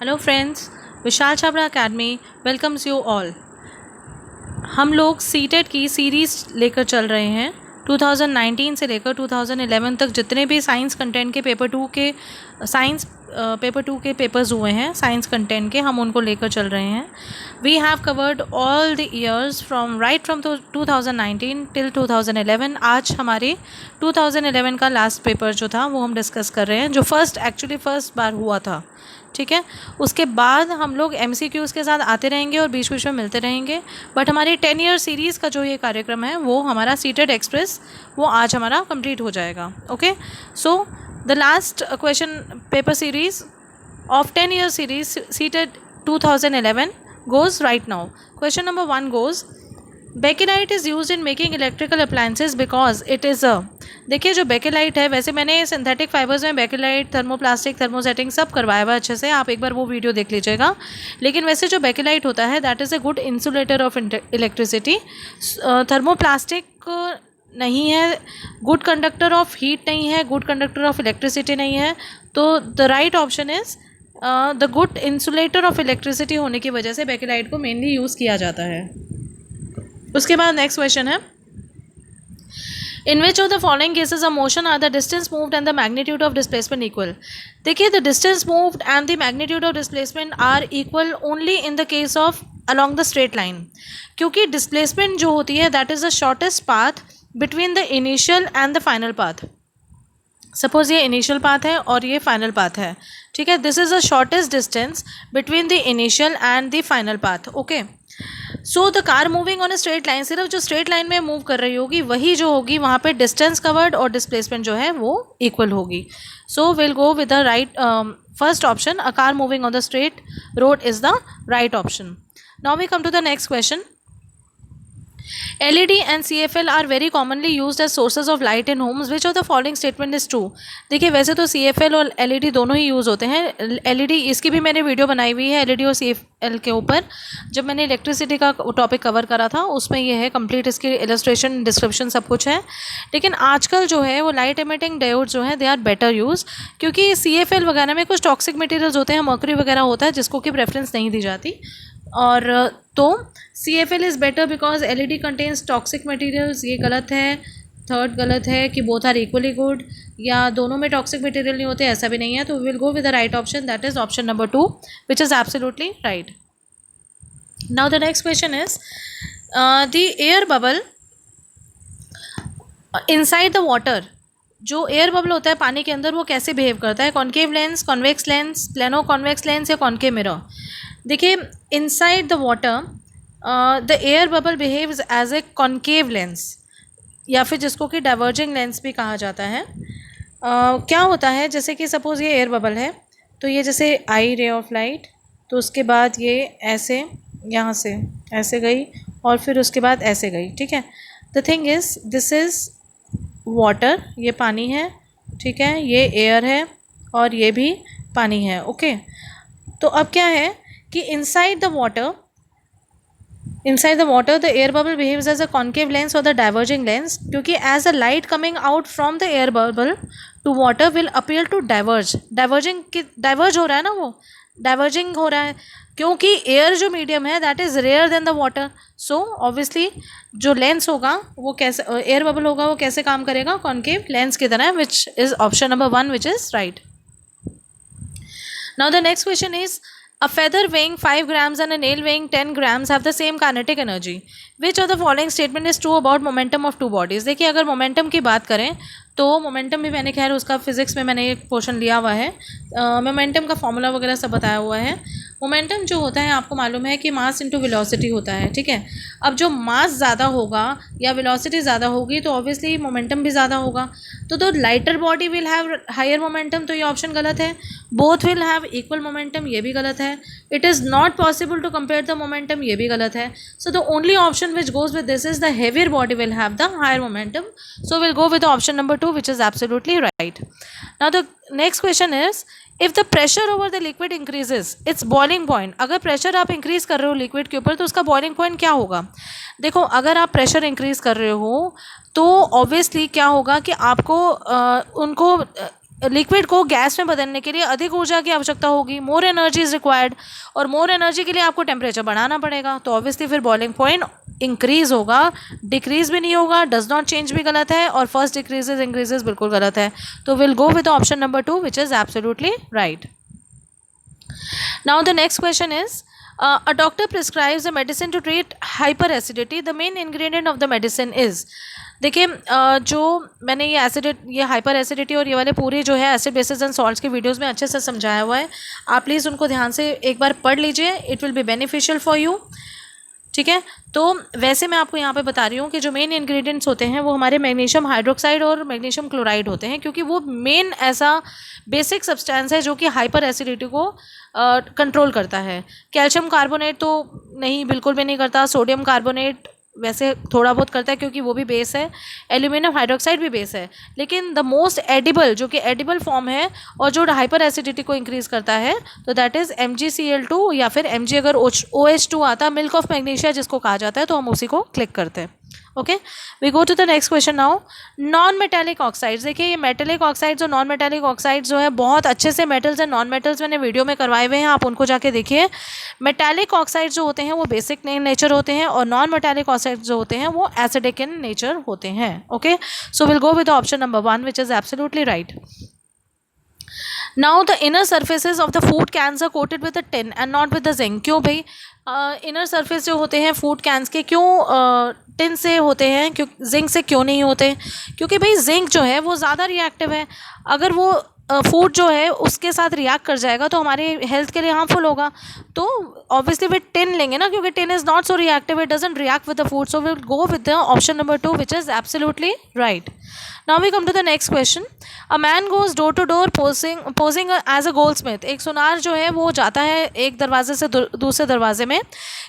Hello friends, Vishal Chhabra academy welcomes you all. हम लोग CTET की सीरीज़ लेकर चल रहे हैं। 2019 से लेकर 2011 तक जितने भी साइंस कंटेंट के पेपर टू के पेपर्स हुए हैं साइंस कंटेंट के, हम उनको लेकर चल रहे हैं। We have covered all the years from 2019 till 2011। आज हमारे 2011 का लास्ट पेपर जो था वो हम डिस्कस कर रहे हैं, जो फर्स्ट बार हुआ था। ठीक है, उसके बाद हम लोग MCQs के साथ आते रहेंगे और बीच बीच में मिलते रहेंगे। बट हमारी 10 ईयर सीरीज़ का जो ये कार्यक्रम है वो हमारा सीटेट एक्सप्रेस वो आज हमारा कंप्लीट हो जाएगा। Okay, so the last question paper series of 10 year series seated 2011 goes right now. Question number 1 goes, bakelite is use in making electrical appliances because it is देखिए, जो बेकेलाइट है, वैसे मैंने सिंथेटिक फाइबर्स में bakelite, thermoplastic, thermosetting सब करवाया हुआ अच्छे से, आप एक बार वो वीडियो देख लीजिएगा। लेकिन वैसे जो बेकेलाइट होता है that is a good insulator of electricity. Thermoplastic नहीं है, गुड कंडक्टर ऑफ हीट नहीं है, गुड कंडक्टर ऑफ इलेक्ट्रिसिटी नहीं है। तो the right option is the good insulator of electricity होने की वजह से बेकेलाइट को मेनली यूज़ किया जाता है। उसके बाद नेक्स्ट क्वेश्चन है, in which of the following cases of motion are the distance moved and the magnitude of displacement equal. देखिए, the distance moved and the magnitude of displacement are equal only in the case of along the straight line, क्योंकि displacement जो होती है that is the shortest path between the initial and the final path. Suppose ये initial path है और ये final path है, ठीक है, this is the shortest distance between the initial and the final path. Okay, so the car moving on a straight line, सिर्फ जो straight line में मूव कर रही होगी वही जो होगी वहाँ पे डिस्टेंस कवर्ड और डिस्प्लेसमेंट जो है वो इक्वल होगी। So will go with the right first option, a car moving on the straight road is the right option. Now we come to the next question. LED and CFL are very commonly used as sources of light in homes. Which of the following statement is true? देखिए, वैसे तो CFL और LED दोनों ही use होते हैं। LED इसकी भी मैंने वीडियो बनाई हुई है LED और CFL के ऊपर, जब मैंने इलेक्ट्रिसिटी का टॉपिक कवर करा था उसमें ये है कंप्लीट, इसकी इलस्ट्रेशन डिस्क्रिप्शन सब कुछ है। लेकिन आजकल जो है वो लाइट एमिटिंग डायोड जो है दे आर बेटर यूज, क्योंकि CFL वगैरह में कुछ टॉक्सिक मटेरियल्स होते हैं, मर्क्यूरी वगैरह होता है जिसको कि प्रेफरेंस नहीं दी जाती। और तो CFL is better because LED contains toxic materials, ये गलत है। थर्ड गलत है कि बोथ आर इक्वली गुड, या दोनों में टॉक्सिक मटेरियल नहीं होते, ऐसा भी नहीं है। तो we will go with the right option, that is option number 2 which is absolutely right. Now the next question is, the air bubble inside the water, जो एयर बबल होता है पानी के अंदर वो कैसे बिहेव करता है, concave lens, convex lens, plano convex lens या कॉन्केव मिरर। देखिए, inside the water the air bubble behaves as a concave lens, या फिर जिसको कि डाइवर्जिंग लेंस भी कहा जाता है। क्या होता है, जैसे कि सपोज़ ये एयर बबल है, तो ये जैसे आई रे ऑफ लाइट, तो उसके बाद ये ऐसे यहाँ से ऐसे गई और फिर उसके बाद ऐसे गई, ठीक है। The thing is this is water, ये पानी है, ठीक है, ये एयर है और ये भी पानी है। ओके, तो अब क्या है कि inside the water the air bubble behaves as a concave lens और द डाइवर्जिंग लेंस, क्योंकि as a light coming out from the air bubble to water will appear to diverge हो रहा है ना, वो डाइवर्जिंग हो रहा है, क्योंकि एयर जो मीडियम है that is rare than the water. So obviously जो लेंस होगा वो कैसे, एयर बबल होगा वो कैसे काम करेगा, कॉन्केव लेंस की तरह, which is option number 1 which is right. Now the next question is, a feather weighing 5 grams and a nail weighing 10 grams have the same kinetic energy. Which of the following statement is true about momentum of two bodies? देखिए, अगर momentum की बात करें तो momentum भी मैंने, खैर उसका फिजिक्स में मैंने एक पोर्शन लिया हुआ है, मोमेंटम का फॉर्मूला वगैरह सब बताया हुआ है। मोमेंटम जो होता है आपको मालूम है कि मास इंटू वेलोसिटी होता है, ठीक है। अब जो मास ज़्यादा होगा या वेलोसिटी ज़्यादा होगी तो ऑब्वियसली मोमेंटम भी ज़्यादा होगा। तो lighter body will have higher momentum, तो ये ऑप्शन गलत है। Both will have equal momentum, ये भी गलत है। It is not possible to compare the momentum, ये भी गलत है। So the only option which goes with this is the heavier body will have the higher momentum. So will go with option number 2 which is absolutely right. Now the next question is, if the pressure over the liquid increases its boiling point, अगर pressure आप increase कर रहे हो liquid के ऊपर तो उसका boiling point क्या होगा। देखो, अगर आप प्रेशर इंक्रीज कर रहे हो तो ऑब्वियसली क्या होगा कि आपको उनको लिक्विड को गैस में बदलने के लिए अधिक ऊर्जा की आवश्यकता होगी, मोर एनर्जी इज रिक्वायर्ड, और मोर एनर्जी के लिए आपको टेम्परेचर बढ़ाना पड़ेगा, तो ऑब्वियसली फिर बॉइलिंग पॉइंट इंक्रीज होगा, डिक्रीज भी नहीं होगा, डज नॉट चेंज भी गलत है, और फर्स्ट डिक्रीजेज इंक्रीजेज बिल्कुल गलत है, तो will go with option number 2 which is absolutely right. Now the next question is a doctor prescribes a medicine to treat hyperacidity. The main ingredient of the medicine is. देखिए जो मैंने ये hyper acidity और ये वाले पूरे जो है एसिड बेसिस एंड सॉल्ट्स के वीडियोस में अच्छे से समझाया हुआ है, आप प्लीज़ उनको ध्यान से एक बार पढ़ लीजिए, it will be beneficial for you. ठीक है, तो वैसे मैं आपको यहाँ पे बता रही हूँ कि जो मेन इंग्रेडिएंट्स होते हैं वो हमारे मैग्नीशियम हाइड्रोक्साइड और मैग्नीशियम क्लोराइड होते हैं, क्योंकि वो मेन ऐसा बेसिक सब्सटेंस है जो कि हाइपर एसिडिटी को कंट्रोल करता है. कैल्शियम कार्बोनेट तो नहीं, बिल्कुल भी नहीं करता. सोडियम कार्बोनेट वैसे थोड़ा बहुत करता है क्योंकि वो भी बेस है. एल्यूमिनियम हाइड्रोक्साइड भी बेस है, लेकिन द मोस्ट एडिबल जो कि एडिबल फॉर्म है और जो हाइपर एसिडिटी को इंक्रीज करता है, तो दैट इज MgCl2 या फिर Mg अगर OH2 आता, मिल्क ऑफ मैग्नीशिया जिसको कहा जाता है, तो हम उसी को क्लिक करते हैं. Okay, we go to the next question now. Non metallic oxides. देखिए ये मेटेलिक ऑक्साइड्स और नॉन मेटेलिक ऑक्साइड्स जो है बहुत अच्छे से मेटल्स एंड नॉन मेटल्स मैंने वीडियो में करवाए हुए हैं, आप उनको जाके देखिए. मेटेलिक ऑक्साइड्स जो होते हैं वो बेसिक नेचर होते हैं, और नॉन मेटेलिक ऑक्साइड्स जो होते हैं वो एसिडिक इन नेचर होते हैं. Okay, so will go with option number 1 which is absolutely right. Now the inner surfaces of the food cans are coated with the tin and not with the zinc. क्यों भाई inner surface जो होते हैं food cans के क्यों tin से होते हैं, क्यों जिंक से क्यों नहीं होते? क्योंकि भाई जिंक जो है वो ज़्यादा रिएक्टिव है. अगर वो फूड जो है उसके साथ रिएक्ट कर जाएगा तो हमारे हेल्थ के लिए हार्मफुल होगा. तो ऑब्वियसली वे टिन लेंगे ना, क्योंकि tin is not so reactive, it doesn't react with the food. So will go with the option number 2 which is absolutely right. Now we come to the next question. A man goes door to door posing as a goldsmith. एक सुनार जो है वो जाता है एक दरवाजे से दूसरे दरवाजे में.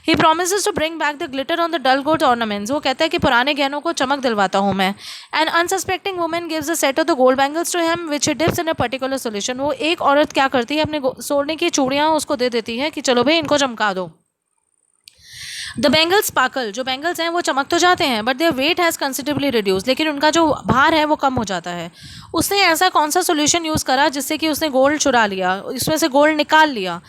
He promises to bring back the glitter on the dull gold ornaments. वो कहता है कि पुराने गहनों को चमक दिलवाता हूँ मैं. An unsuspecting woman gives a set of the gold bangles to him which he dips in a particular solution. वो एक औरत क्या करती है, अपने सोने की चूड़ियाँ उसको दे देती है कि चलो भाई इनको चमका दो. The bangles sparkle. जो बेंगल्स हैं वो चमक तो जाते हैं, but their weight has considerably reduce. लेकिन उनका जो भार है वो कम हो जाता है. उसने ऐसा कौन सा सोल्यूशन यूज़ करा जिससे कि उसने गोल्ड चुरा लिया, इसमें से गोल्ड निकाल लिया.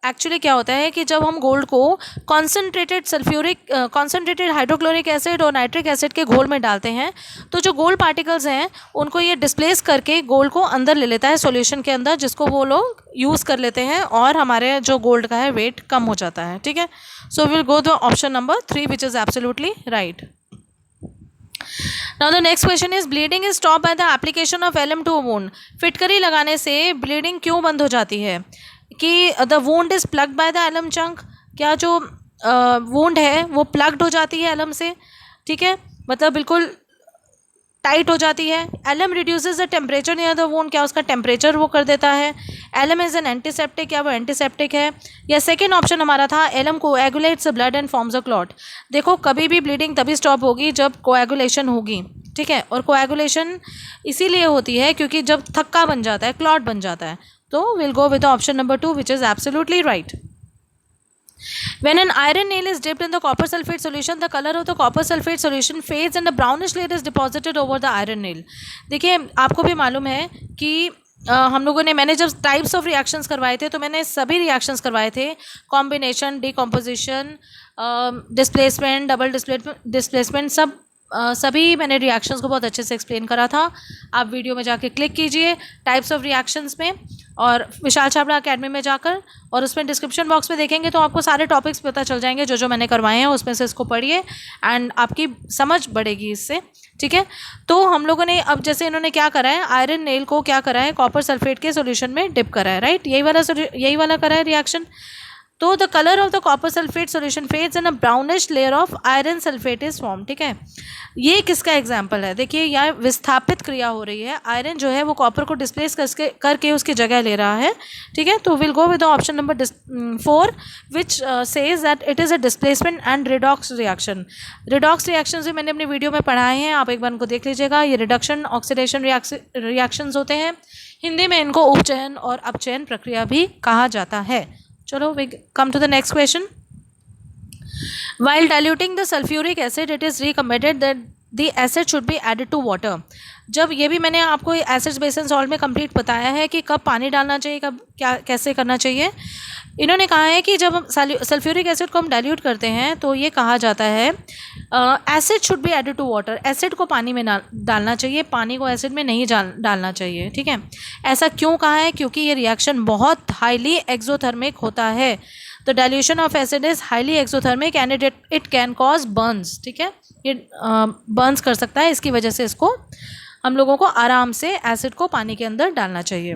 एक्चुअली क्या होता है कि जब हम गोल्ड को कॉन्सेंट्रेटेड हाइड्रोक्लोरिक एसिड और नाइट्रिक एसिड के घोल में डालते हैं, तो जो गोल्ड पार्टिकल्स हैं उनको ये डिस्प्लेस करके गोल्ड को अंदर ले लेता है सॉल्यूशन के अंदर, जिसको वो लोग यूज़ कर लेते हैं और हमारे जो गोल्ड का है वेट कम हो जाता है. ठीक है, सो will go the option number 3 which is absolutely right. Now the next question is bleeding is stopped by the application of alum to a wound. फिटकरी लगाने से ब्लीडिंग क्यों बंद हो जाती है? कि the wound is plugged by the alum chunk. क्या जो वुंड है वो प्लग्ड हो जाती है एलम से? ठीक है, मतलब बिल्कुल टाइट हो जाती है. Alum reduces the temperature near the wound. क्या उसका टेम्परेचर वो कर देता है? Alum is an antiseptic. क्या वो एंटीसेप्टिक है? या सेकेंड ऑप्शन हमारा था alum coagulates the blood and forms a clot. देखो कभी भी ब्लीडिंग तभी स्टॉप होगी जब कोएगुलेशन होगी. ठीक है, और कोएगुलेशन इसीलिए होती है क्योंकि जब थक्का बन जाता है, क्लॉट बन जाता है. तो we'll go with the option number 2 which is absolutely right. When an iron nail is dipped in the copper sulfate solution, the color of the copper sulfate solution fades and a brownish layer is deposited over the iron nail. देखिए आपको भी मालूम है कि हम लोगों ने, मैंने जब टाइप्स ऑफ रिएक्शंस करवाए थे तो मैंने सभी रिएक्शंस करवाए थे, combination, decomposition, displacement, double displacement, सभी मैंने रिएक्शंस को बहुत अच्छे से एक्सप्लेन करा था. आप वीडियो में जाके क्लिक कीजिए टाइप्स ऑफ रिएक्शंस में और विशाल छाबड़ा अकेडमी में जाकर, और उसमें डिस्क्रिप्शन बॉक्स में देखेंगे तो आपको सारे टॉपिक्स पता चल जाएंगे जो जो मैंने करवाए हैं. उसमें से इसको पढ़िए एंड आपकी समझ बढ़ेगी इससे. ठीक है, तो हम लोगों ने अब जैसे इन्होंने क्या करा है, आयरन नेल को क्या करा है, कॉपर सल्फेट के सोल्यूशन में डिप करा है. राइट, यही वाला करा है रिएक्शन. तो the colour of the copper sulphate solution fades and a brownish layer of iron sulphate is form. ठीक है, ये किसका एग्जाम्पल है? देखिए यहाँ विस्थापित क्रिया हो रही है. आयरन जो है वो कॉपर को डिस्प्लेस करके उसकी जगह ले रहा है. ठीक है, तो will go with the option number 4 which says that it is a displacement and redox reaction. Redox reaction भी मैंने अपने वीडियो में पढ़ाए हैं, आप एक बार उनको देख लीजिएगा. ये रिडक्शन ऑक्सीडेशन रिएक्शंस होते हैं. हिंदी में इनको उपचयन और अपचयन प्रक्रिया भी कहा जाता है. चलो we come to the next question. While diluting the sulfuric acid, it is recommended that the acid should be added to water. जब ये भी मैंने आपको एसिड्स बेस एंड सॉल्ट में कंप्लीट बताया है कि कब पानी डालना चाहिए, कब क्या कैसे करना चाहिए। इन्होंने कहा है कि जब हम सल्फ्यूरिक एसिड को हम डाइल्यूट करते हैं तो ये कहा जाता है acid should be added to water, acid को पानी में डालना चाहिए, पानी को एसिड में नहीं डालना चाहिए, ठीक है। ऐसा क्यों कहा है? क्योंकि ये रिएक्शन बहुत हाईली एक्सोथर्मिक होता है। The dilution of acid is highly exothermic and it can cause Burns, ठीक है, ये बर्न्स कर सकता है। इसकी वजह से इसको हम लोगों को आराम से एसिड को पानी के अंदर डालना चाहिए।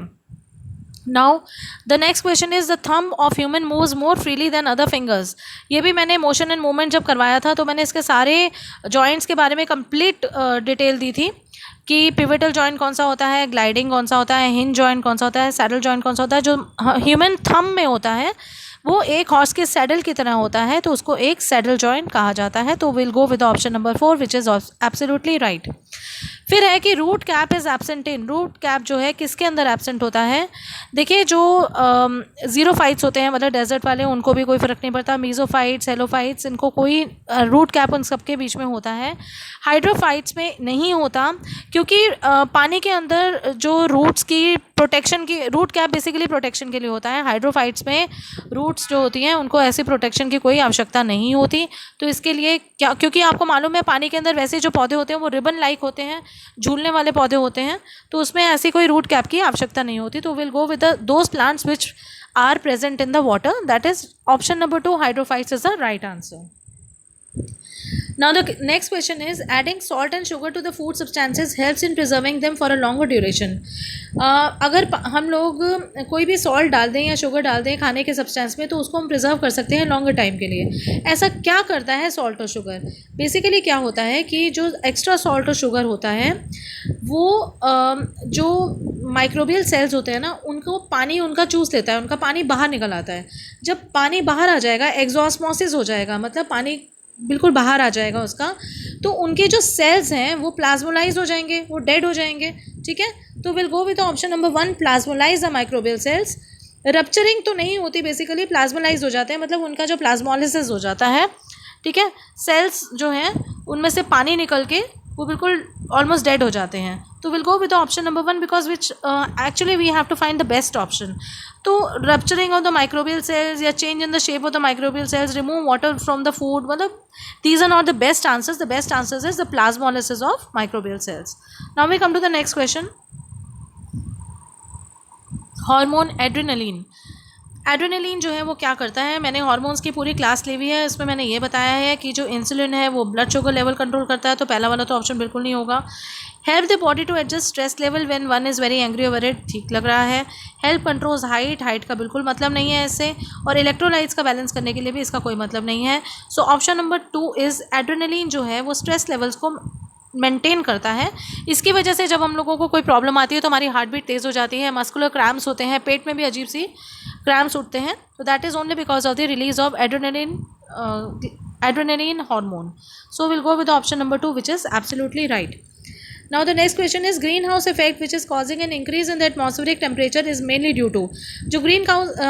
Now the next question is the thumb of human moves more freely than other fingers. ये भी मैंने मोशन एंड मूवमेंट जब करवाया था तो मैंने इसके सारे जॉइंट्स के बारे में कंप्लीट डिटेल दी थी कि पिवटल जॉइंट कौन सा होता है, ग्लाइडिंग कौन सा होता है, हिंज जॉइंट कौन सा होता है, सैडल जॉइंट कौन सा होता है। जो ह्यूमन थंब में होता है वो एक हॉर्स के सैडल की तरह होता है, तो उसको एक सैडल जॉइंट कहा जाता है। तो will go with option number 4 which is absolutely right. फिर है कि root cap is absent in, root cap जो है किसके अंदर एब्सेंट होता है? देखिए जो ज़ीरोफाइट्स होते हैं, मतलब डेजर्ट वाले, उनको भी कोई फ़र्क नहीं पड़ता। मीज़ोफाइट्स, हेलोफाइट्स, इनको कोई रूट कैप उन सबके बीच में होता है। हाइड्रोफाइट्स में नहीं होता क्योंकि पानी के अंदर जो रूट्स की प्रोटेक्शन की, रूट कैप बेसिकली प्रोटेक्शन के लिए होता है। हाइड्रोफाइट्स में रूट्स जो होती हैं उनको ऐसी प्रोटेक्शन की कोई आवश्यकता नहीं होती। तो इसके लिए क्या, क्योंकि आपको मालूम है पानी के अंदर वैसे जो पौधे होते हैं वो रिबन लाइक होते हैं, झूलने वाले पौधे होते हैं, तो उसमें ऐसी कोई रूट कैप की आवश्यकता नहीं होती। तो will go with those plants which are present in the water, that is option number 2, hydrophytes is the right answer. Now the next question is adding salt and sugar to the food substances helps in preserving them for a longer duration. अगर हम लोग कोई भी salt डाल दें या sugar डाल दें खाने के सब्सटेंस में तो उसको हम प्रिजर्व कर सकते हैं लॉन्गर टाइम के लिए। ऐसा क्या करता है सॉल्ट और शुगर? बेसिकली क्या होता है कि जो एक्स्ट्रा सॉल्ट और शुगर होता है वो जो माइक्रोबियल सेल्स होते हैं ना, उनको पानी उनका चूस लेता है, उनका पानी बाहर निकल आता है। जब पानी बाहर आ जाएगा, एक्सॉस्मोसिस हो जाएगा, मतलब पानी बिल्कुल बाहर आ जाएगा उसका, तो उनके जो सेल्स हैं वो प्लाज्मोलाइज हो जाएंगे, वो डेड हो जाएंगे, ठीक है। तो will go with option number 1, plasmolyze the microbial cells. Rupturing तो नहीं होती, बेसिकली प्लाज्मोलाइज हो जाते हैं, मतलब उनका जो प्लाज्मोलिसिस हो जाता है, ठीक है। सेल्स जो हैं उनमें से पानी निकल के वो बिल्कुल ऑलमोस्ट डेड हो जाते हैं। तो will go with option number 1 because which actually we have to find the best option. तो rupturing of the microbial cells या change in the shape of the microbial cells, remove water from the food, मतलब these are not the best answers. The best answers is the plasmolysis of microbial cells. Now we come to the next question. Hormone adrenaline. Adrenaline जो है वो क्या करता है? मैंने hormones की पूरी क्लास ली हुई है, इसमें मैंने ये बताया है कि जो इंसुलिन है वो ब्लड शुगर लेवल कंट्रोल करता है, तो पहला वाला तो ऑप्शन बिल्कुल नहीं होगा। Help the body to adjust stress level when one is very angry और वरीड, ठीक लग रहा है। हेल्प कंट्रोल्स हाइट, हाइट का बिल्कुल मतलब नहीं है इससे, और इलेक्ट्रोलाइट्स का बैलेंस करने के लिए भी इसका कोई मतलब नहीं है। So option number 2 is adrenaline जो है वो स्ट्रेस लेवल्स को मेंटेन करता है। इसकी वजह से जब हम लोगों को कोई प्रॉब्लम आती है तो हमारी हार्ट बीट तेज़ हो जाती है, मस्कुलर क्रैम्प्स होते हैं, पेट में भी अजीब सी क्रैम्प्स उठते हैं, तो that is only because of the release of adrenaline hormone. So will go with option number 2 which is absolutely right. Now the next question is greenhouse effect which is causing an increase in the atmospheric temperature is mainly due to। जो green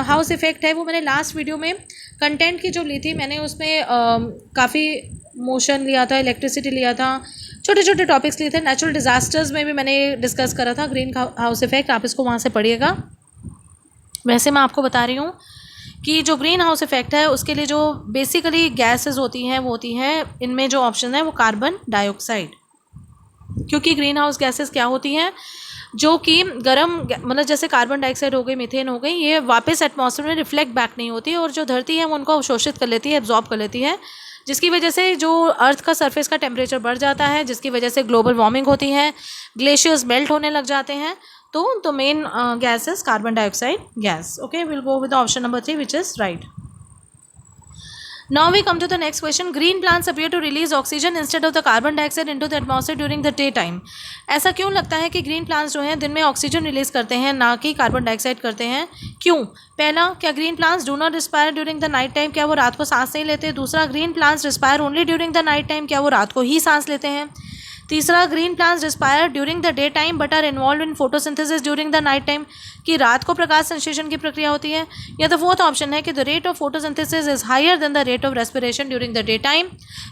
house effect है वो मैंने last video में content की जो ली थी, मैंने उसमें काफ़ी मोशन लिया था, इलेक्ट्रिसिटी लिया था, छोटे छोटे टॉपिक्स लिए थे। नेचुरल डिज़ास्टर्स में भी मैंने डिस्कस करा था ग्रीन हाउस इफेक्ट, आप इसको वहाँ से पढ़िएगा। वैसे मैं आपको बता रही हूँ कि जो ग्रीन हाउस इफेक्ट है उसके लिए जो बेसिकली गैसेज होती हैं वो होती हैं, इनमें जो ऑप्शन है वो कार्बन डाइऑक्साइड, क्योंकि ग्रीन हाउस गैसेस क्या होती हैं जो कि गर्म, मतलब जैसे कार्बन डाइऑक्साइड हो गई, मीथेन हो गई, ये वापस एटमॉस्फेयर में रिफ्लेक्ट बैक नहीं होती और जो धरती है वो उनको अवशोषित कर लेती है, एब्जॉर्ब कर लेती है, जिसकी वजह से जो अर्थ का सरफेस का टेम्परेचर बढ़ जाता है, जिसकी वजह से ग्लोबल वार्मिंग होती है, ग्लेशियर्स मेल्ट होने लग जाते हैं। तो main gas is carbon dioxide gas. Okay, will go with option number 3 which is right. Now we come to the next question. Green plants appear to release oxygen instead of the carbon dioxide into the atmosphere during the daytime. ऐसा क्यों लगता है कि green plants जो हैं दिन में oxygen release करते हैं, ना कि कार्बन डाइऑक्साइड करते हैं? क्यों? पहला, क्या green plants do not respire during the night time, क्या वो रात को सांस नहीं लेते? दूसरा, green plants respire only during the night time, क्या वो रात को ही सांस लेते हैं? तीसरा, green plants respire during the day time but are involve in photosynthesis during the night time, कि रात को प्रकाश संश्लेषण की प्रक्रिया होती है? या द फोर्थ ऑप्शन है कि the rate of photosynthesis is higher than the rate of respiration during the day time,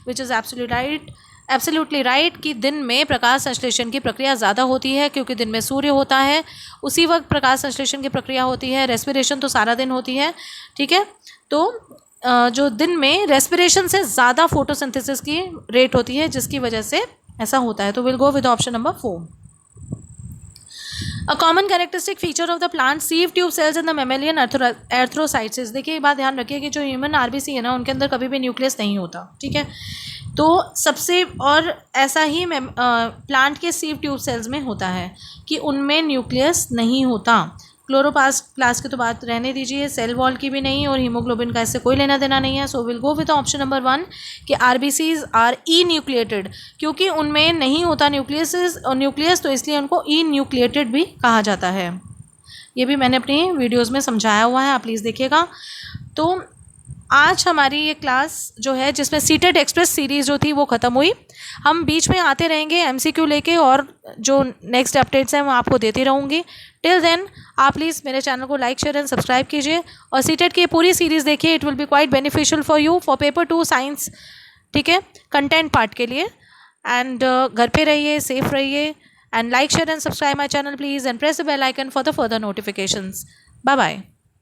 which is absolute right. Absolutely right कि दिन में प्रकाश संश्लेषण की प्रक्रिया ज़्यादा होती है क्योंकि दिन में सूर्य होता है, उसी वक्त प्रकाश संश्लेषण की प्रक्रिया होती है। रेस्पिरेशन तो सारा दिन होती है, ठीक है। तो जो दिन में रेस्पिरेशन से ज़्यादा फोटोसिंथेसिस की रेट होती है, जिसकी वजह से ऐसा होता है। तो will go with option number 4। A common characteristic feature of the plant sieve tube cells in the mammalian erythrocytes. देखिए, ये बात ध्यान रखिए कि जो ह्यूमन आरबीसी है ना, उनके अंदर कभी भी न्यूक्लियस नहीं होता, ठीक है। तो सबसे और ऐसा ही प्लांट के सीव ट्यूब सेल्स में होता है कि उनमें न्यूक्लियस नहीं होता। क्लोरोप्लास्ट की तो बात रहने दीजिए, सेल वॉल की भी नहीं, और हीमोग्लोबिन का इससे कोई लेना देना नहीं है। सो will go with option number 1 कि आरबीसीज आर ई न्यूक्लिएटेड, क्योंकि उनमें नहीं होता न्यूक्लियस, तो इसलिए उनको ई न्यूक्लिएटेड भी कहा जाता है। ये भी मैंने अपनी वीडियोज़ में समझाया हुआ है, आप प्लीज़ देखिएगा। तो आज हमारी ये क्लास जो है, जिसमें सीटेड एक्सप्रेस सीरीज़ जो थी वो ख़त्म हुई। हम बीच में आते रहेंगे एमसीक्यू लेके, और जो नेक्स्ट अपडेट्स हैं वो आपको देती रहूँगी। टिल देन आप प्लीज़ मेरे चैनल को लाइक, शेयर एंड सब्सक्राइब कीजिए, और सीटेड की पूरी सीरीज़ देखिए। It will be quite beneficial for you for paper 2 science, ठीक है, कंटेंट पार्ट के लिए। एंड घर पे रहिए, सेफ रहिए, and like, share and subscribe my channel please, and press the bell icon for the further notifications. Bye bye.